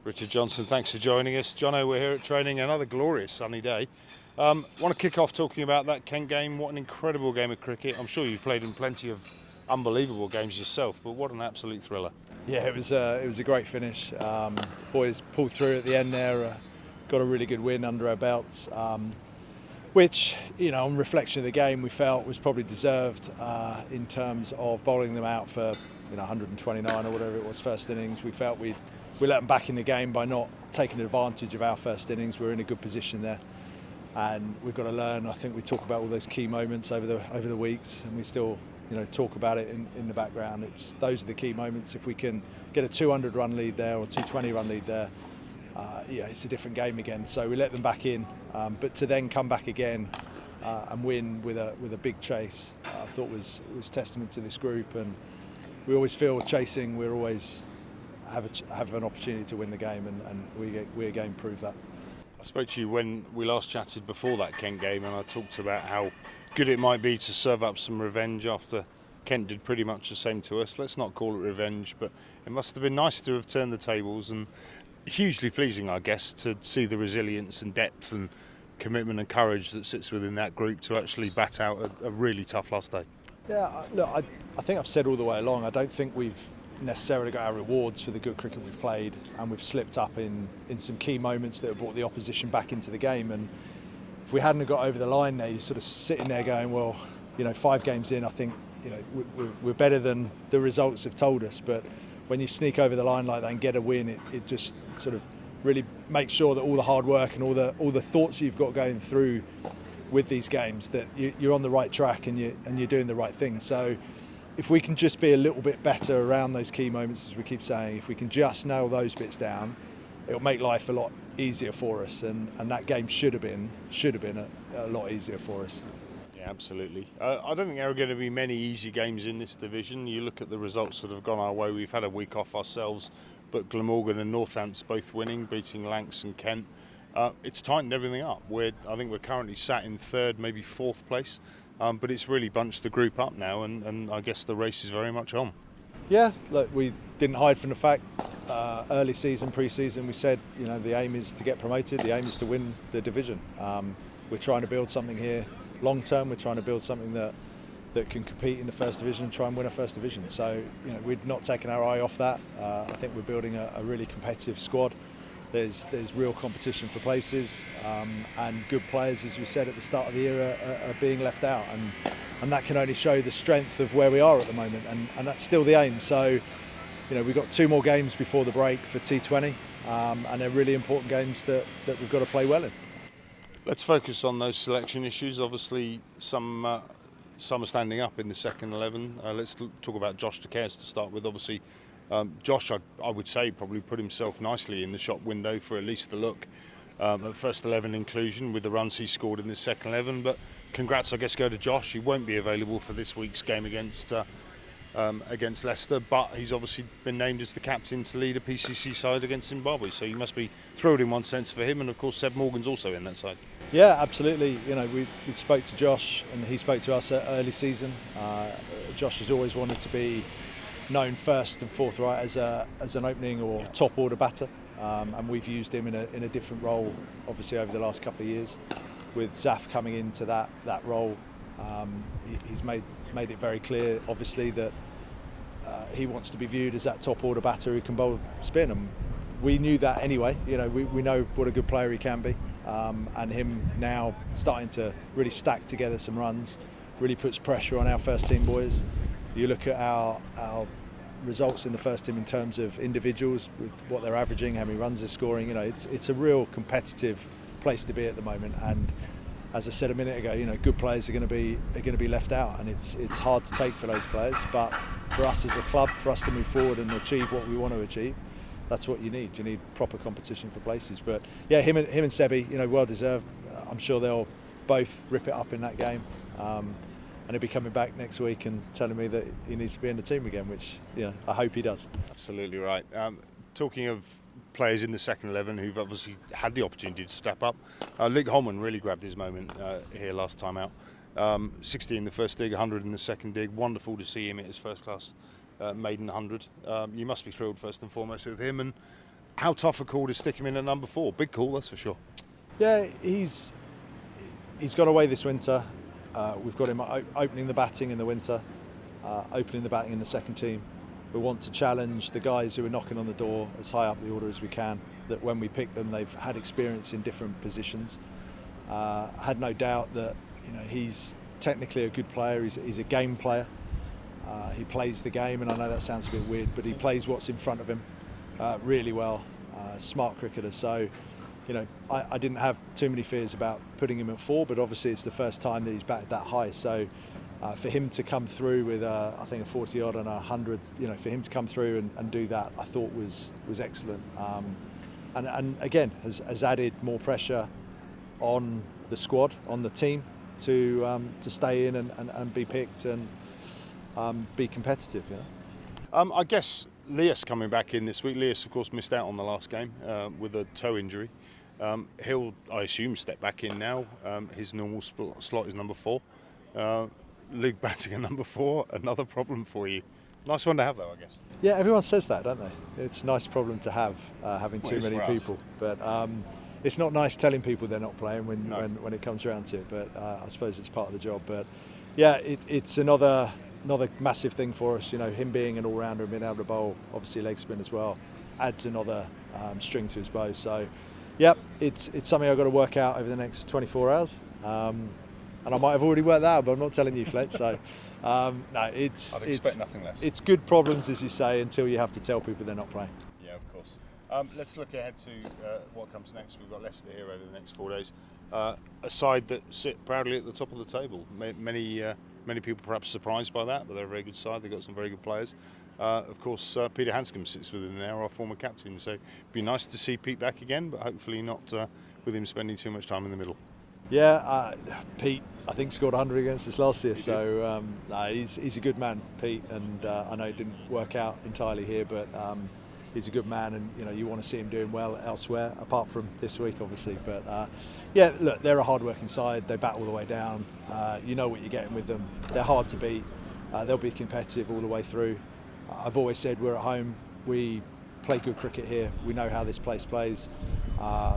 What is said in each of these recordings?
Richard Johnson, thanks for joining us. Jono, we're here at training, another glorious sunny day. Want to kick off talking about that Kent game. What an incredible game of cricket. I'm sure you've played in plenty of unbelievable games yourself, but what an absolute thriller. Yeah, it was a great finish. Boys pulled through at the end there, got a really good win under our belts, which, on reflection of the game, we felt was probably deserved in terms of bowling them out for 129 or whatever it was first innings. We felt we let them back in the game by not taking advantage of our first innings. We're in a good position there, and we've got to learn. I think we talk about all those key moments over the weeks, and we still talk about it in the background. Those are the key moments. If we can get a 200 run lead there or 220 run lead there, it's a different game again. So we let them back in, but to then come back again and win with a big chase, I thought was testament to this group. And we always feel chasing, we're always have an opportunity to win the game, and we again prove that. I spoke to you when we last chatted before that Kent game, and I talked about how good it might be to serve up some revenge after Kent did pretty much the same to us. Let's not call it revenge, but it must have been nice to have turned the tables, and hugely pleasing, I guess, to see the resilience and depth and commitment and courage that sits within that group to actually bat out a really tough last day. Yeah, look, I think I've said all the way along, I don't think we've necessarily got our rewards for the good cricket we've played, and we've slipped up in some key moments that have brought the opposition back into the game. And if we hadn't got over the line there, you're sort of sitting there going, well, 5 games in, I think we're better than the results have told us. But when you sneak over the line like that and get a win, it just sort of really makes sure that all the hard work and all the thoughts you've got going through with these games, that you're on the right track and you're doing the right thing. So if we can just be a little bit better around those key moments, as we keep saying, if we can just nail those bits down, it'll make life a lot easier for us. And that game should have been a lot easier for us. Yeah, absolutely. I don't think there are going to be many easy games in this division. You look at the results that have gone our way. We've had a week off ourselves, but Glamorgan and Northants both winning, beating Lancs and Kent. It's tightened everything up. I think we're currently sat in 3rd, maybe 4th place. But it's really bunched the group up now, and I guess the race is very much on. Yeah, look, we didn't hide from the fact, early season, pre-season, we said, the aim is to get promoted, the aim is to win the division. We're trying to build something here long term, we're trying to build something that can compete in the first division and try and win a first division. So, we're not taking our eye off that. I think we're building a really competitive squad. There's real competition for places, and good players, as we said at the start of the year, are being left out, and that can only show the strength of where we are at the moment, and that's still the aim. So, we've got 2 more games before the break for T20, and they're really important games that we've got to play well in. Let's focus on those selection issues. Obviously, some are standing up in the second 11. Let's talk about Josh De Caires to start with. Obviously, Josh, I would say, probably put himself nicely in the shop window for at least a look at first 11 inclusion with the runs he scored in the second 11. But congrats, I guess, go to Josh. He won't be available for this week's game against Leicester, but he's obviously been named as the captain to lead a PCC side against Zimbabwe. So you must be thrilled in one sense for him, and of course Seb Morgan's also in that side. Yeah, absolutely. We spoke to Josh, and he spoke to us at early season. Josh has always wanted to be known first and forthright as an opening or top order batter, and we've used him in a different role, obviously, over the last couple of years. With Zaf coming into that role, he's made it very clear, obviously, that he wants to be viewed as that top order batter who can bowl spin, and we knew that anyway. We know what a good player he can be, and him now starting to really stack together some runs really puts pressure on our first team boys. You look at our results in the first team in terms of individuals, with what they're averaging, how many runs they're scoring. It's a real competitive place to be at the moment. And as I said a minute ago, good players are going to be left out, and it's hard to take for those players. But for us as a club, for us to move forward and achieve what we want to achieve, that's what you need. You need proper competition for places. But yeah, him and Sebi, well deserved. I'm sure they'll both rip it up in that game. And he'll be coming back next week and telling me that he needs to be in the team again, which I hope he does. Absolutely right. Talking of players in the second 11 who've obviously had the opportunity to step up, Luke Holman really grabbed his moment here last time out. 60 in the first dig, 100 in the second dig. Wonderful to see him at his first class maiden 100. You must be thrilled first and foremost with him, and How tough a call to stick him in at number 4? Big call, that's for sure. Yeah, he's got away this winter. We've got him opening the batting in the winter, opening the batting in the second team. We want to challenge the guys who are knocking on the door as high up the order as we can, that when we pick them they've had experience in different positions. I had no doubt that he's technically a good player, he's a game player. He plays the game, and I know that sounds a bit weird, but he plays what's in front of him really well. Smart cricketer, so I didn't have too many fears about putting him at 4, but obviously it's the first time that he's batted that high, so for him to come through with I think a 40 odd and a 100, for him to come through and do that, I thought was excellent, and again has added more pressure on the squad, on the team, to stay in and be picked and be competitive. I guess Leicestershire coming back in this week. Leicestershire, of course, missed out on the last game with a toe injury. He'll, I assume, step back in now. His normal slot is number 4. League batting at number 4, another problem for you. Nice one to have, though, I guess. Yeah, everyone says that, don't they? It's a nice problem to have, having too many people. But it's not nice telling people they're not playing when it comes around to it. But I suppose it's part of the job. But yeah, it's another massive thing for us. Him being an all-rounder and being able to bowl, obviously leg spin as well, adds another string to his bow. So, yep, it's something I've got to work out over the next 24 hours. And I might have already worked that out, but I'm not telling you, Fletch. So, no, I'd expect nothing less. It's good problems, as you say, until you have to tell people they're not playing. Yeah, of course. Let's look ahead to what comes next. We've got Leicester here over the next 4 days. A side that sit proudly at the top of the table. Many people perhaps surprised by that, but they're a very good side. They've got some very good players. Of course, Peter Hanscom sits within there, our former captain. So it'd be nice to see Pete back again, but hopefully not with him spending too much time in the middle. Yeah, Pete, I think, scored 100 against us last year. So he's a good man, Pete, and I know it didn't work out entirely here, but he's a good man, and you want to see him doing well elsewhere, apart from this week, obviously. But yeah, look, they're a hard-working side. They bat all the way down. You know what you're getting with them. They're hard to beat. They'll be competitive all the way through. I've always said we're at home. We play good cricket here. We know how this place plays.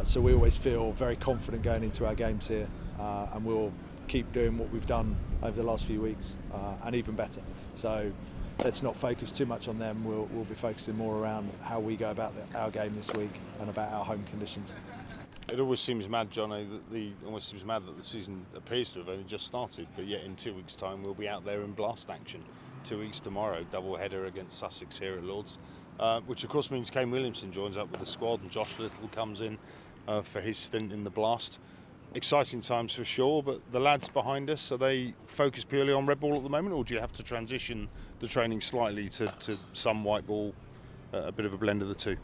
So we always feel very confident going into our games here, and we'll keep doing what we've done over the last few weeks, and even better. So let's not focus too much on them. We'll be focusing more around how we go about our game this week and about our home conditions. It always seems mad, Johnny, that the season appears to have only just started, but yet in 2 weeks' time we'll be out there in blast action. 2 weeks tomorrow, double header against Sussex here at Lords, which of course means Kane Williamson joins up with the squad and Josh Little comes in for his stint in the blast. Exciting times for sure, but the lads behind us, are they focused purely on red ball at the moment, or do you have to transition the training slightly to some white ball, a bit of a blend of the two?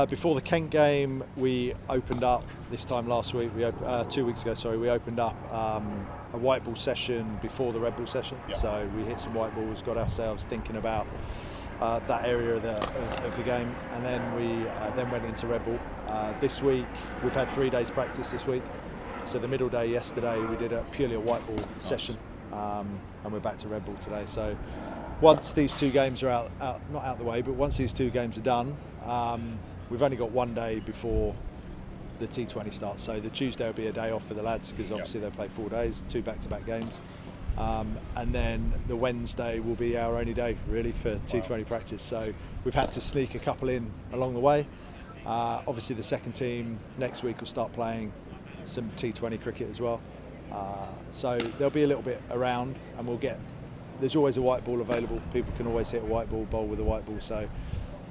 Before the Kent game, we opened up this time last week. 2 weeks ago, sorry, we opened up a white ball session before the red ball session. Yep. So we hit some white balls, got ourselves thinking about that area of the game, and then we then went into red ball. This week, we've had 3 days practice this week. So the middle day yesterday, we did purely a white ball session, and we're back to red ball today. So once these 2 games are not out the way, but once these 2 games are done, we've only got 1 day before the T20 starts. So the Tuesday will be a day off for the lads, because obviously they play 4 days, 2 back-to-back games. And then the Wednesday will be our only day really for T20 practice. So we've had to sneak a couple in along the way. Obviously the second team next week will start playing some T20 cricket as well. So there'll be a little bit around, and there's always a white ball available. People can always hit a white ball, bowl with a white ball. So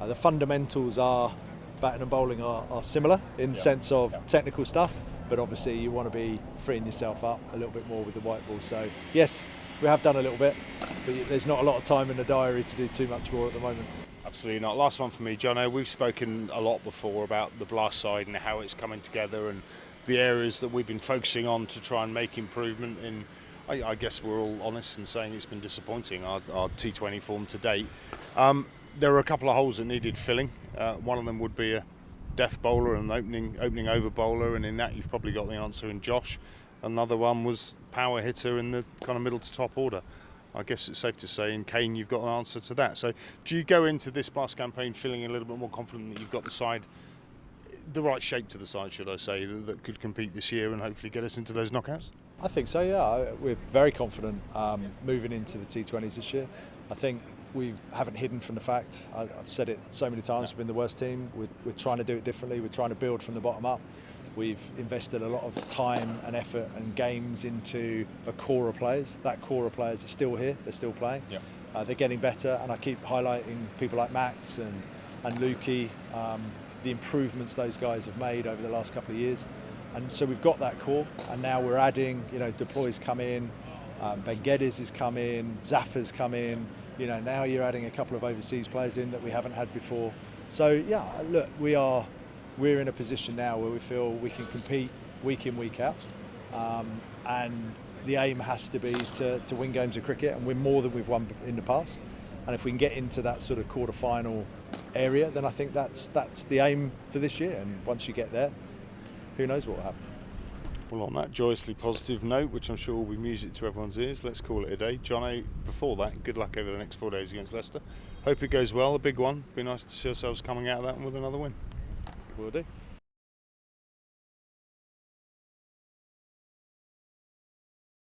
the fundamentals are, batting and bowling are similar in sense of technical stuff, but obviously you want to be freeing yourself up a little bit more with the white ball. So yes, we have done a little bit, but there's not a lot of time in the diary to do too much more at the moment. Absolutely not. Last one for me, Jono. We've spoken a lot before about the blast side and how it's coming together and the areas that we've been focusing on to try and make improvement in. I guess we're all honest in saying it's been disappointing, our T20 form to date. There were a couple of holes that needed filling. One of them would be a death bowler and an opening over bowler, and in that you've probably got the answer in Josh. Another one was power hitter in the kind of middle to top order. I guess it's safe to say, in Kane, you've got an answer to that. So do you go into this Blast campaign feeling a little bit more confident that you've got the right shape to the side, should I say, that could compete this year and hopefully get us into those knockouts? I think so, yeah. We're very confident moving into the T20s this year. I think we haven't hidden from the fact, I've said it so many times, we've been the worst team. We're trying to do it differently. We're trying to build from the bottom up. We've invested a lot of time and effort and games into a core of players. That core of players are still here, they're still playing. Yep. They're getting better, and I keep highlighting people like Max and Lukey, the improvements those guys have made over the last couple of years. And so we've got that core, and now we're adding, Deploy's come in, Ben Geddes has come in, Zaffer's come in, now you're adding a couple of overseas players in that we haven't had before. So yeah, look, we're in a position now where we feel we can compete week in, week out, and the aim has to be to win games of cricket and win more than we've won in the past. And if we can get into that sort of quarter-final area, then I think that's the aim for this year. And once you get there, who knows what will happen. Well, on that joyously positive note, which I'm sure will be music to everyone's ears, let's call it a day. Jono, before that, good luck over the next 4 days against Leicester. Hope it goes well, a big one. Be nice to see ourselves coming out of that one with another win. Will do.